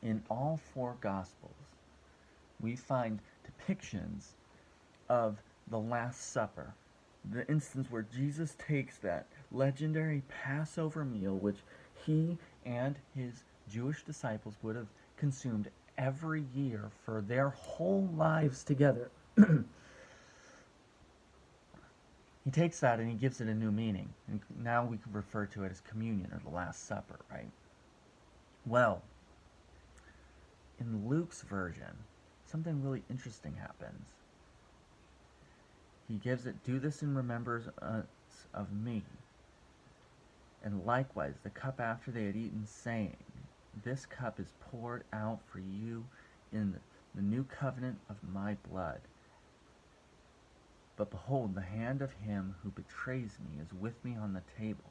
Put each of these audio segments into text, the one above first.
In all four Gospels, we find depictions of the Last Supper, the instance where Jesus takes that legendary Passover meal, which he and his Jewish disciples would have consumed every year for their whole lives together. He takes that and he gives it a new meaning. And now we can refer to it as communion or the Last Supper, right? Well, in Luke's version, something really interesting happens. He gives it, do this in remembrance of me. And likewise, the cup after they had eaten, saying, this cup is poured out for you in the new covenant of my blood. But behold, the hand of him who betrays me is with me on the table.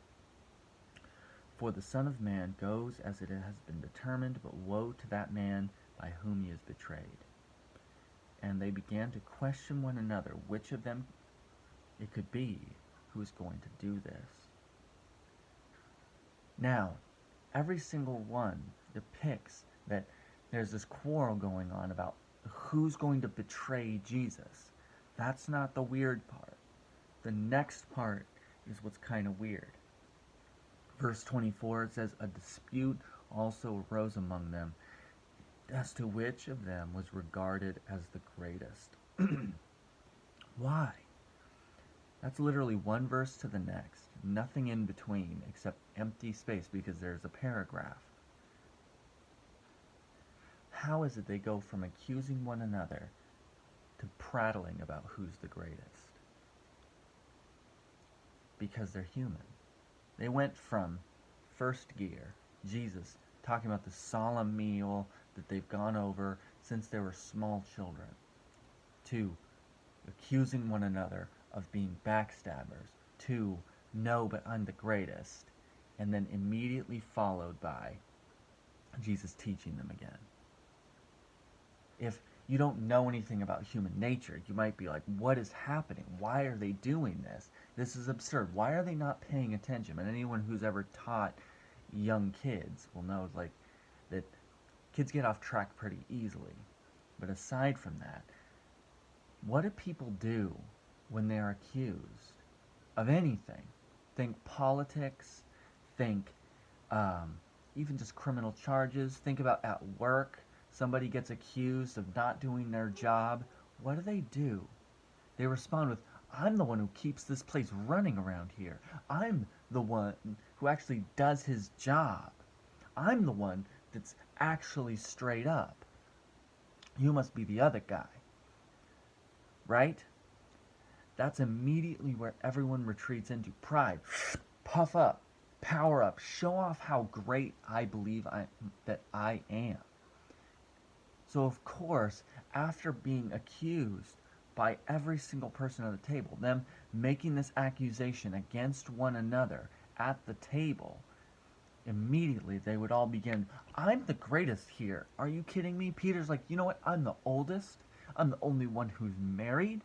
For the Son of Man goes as it has been determined, but woe to that man by whom he is betrayed. And they began to question one another which of them it could be who is going to do this. Now, every single one depicts that there's this quarrel going on about who's going to betray Jesus. That's not the weird part. The next part is what's kind of weird. Verse 24, it says, a dispute also arose among them as to which of them was regarded as the greatest. Why? That's literally one verse to the next. Nothing in between except empty space because there's a paragraph. How is it they go from accusing one another to prattling about who's the greatest? Because they're human. They went from first gear, Jesus, talking about the solemn meal that they've gone over since they were small children, to accusing one another of being backstabbers, to no, but I'm the greatest, and then immediately followed by Jesus teaching them again. If you don't know anything about human nature, you might be like, what is happening? Why are they doing this? This is absurd. Why are they not paying attention? And anyone who's ever taught young kids will know like that kids get off track pretty easily. But aside from that, what do people do when they're accused of anything? Think politics, think even just criminal charges. Think about at work, somebody gets accused of not doing their job. What do? They respond with, I'm the one who keeps this place running around here. I'm the one who actually does his job. I'm the one that's actually straight up. You must be the other guy. Right? That's immediately where everyone retreats into pride. Puff up, power up, show off how great I believe that I am. So of course, after being accused by every single person at the table, them making this accusation against one another at the table, immediately they would all begin, I'm the greatest here. Are you kidding me? Peter's like, you know what? I'm the oldest. I'm the only one who's married.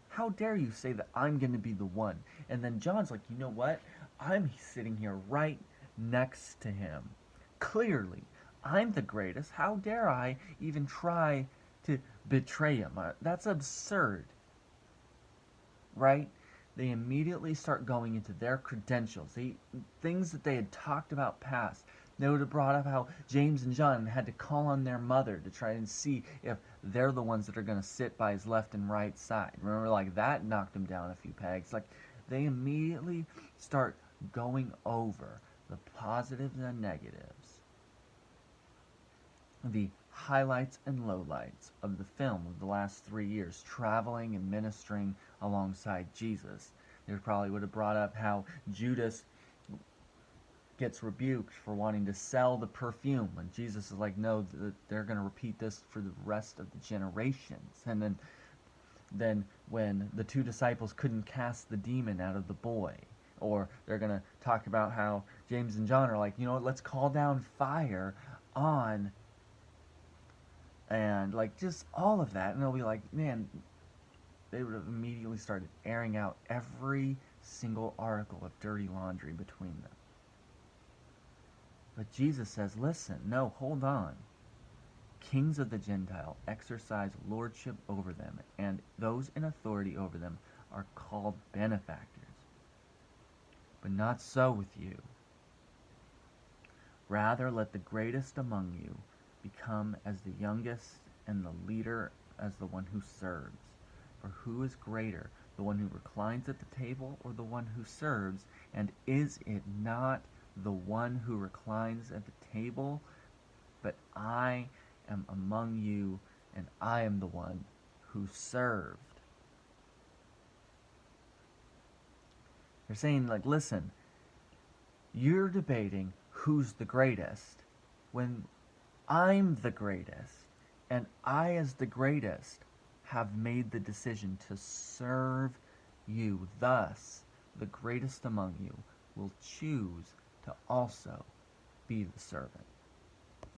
How dare you say that I'm going to be the one? And then John's like, you know what? I'm sitting here right next to him. Clearly, I'm the greatest. How dare I even try to betray him? That's absurd. Right? They immediately start going into their credentials. Things that they had talked about past. They would have brought up how James and John had to call on their mother to try and see if they're the ones that are going to sit by his left and right side. Remember, like, that knocked him down a few pegs. Like, they immediately start going over the positives and negatives, the highlights and lowlights of the film of the last 3 years, traveling and ministering alongside Jesus. They probably would have brought up how Judas gets rebuked for wanting to sell the perfume, and Jesus is like, no, they're going to repeat this for the rest of the generations. And then when the two disciples couldn't cast the demon out of the boy, or they're going to talk about how James and John are like, you know what, let's call down fire on, and like just all of that, and they'll be like, man, they would have immediately started airing out every single article of dirty laundry between them. But Jesus says, listen, no, hold on. kings of the Gentile exercise lordship over them, and those in authority over them are called benefactors. But not so with you. Rather, let the greatest among you become as the youngest, and the leader as the one who serves. For who is greater, the one who reclines at the table, or the one who serves? And is it not the one who reclines at the table? But I am among you, and I am the one who served. They're saying, like, listen, you're debating who's the greatest when I'm the greatest, and I, as the greatest, have made the decision to serve you. Thus, the greatest among you will choose to also be the servant.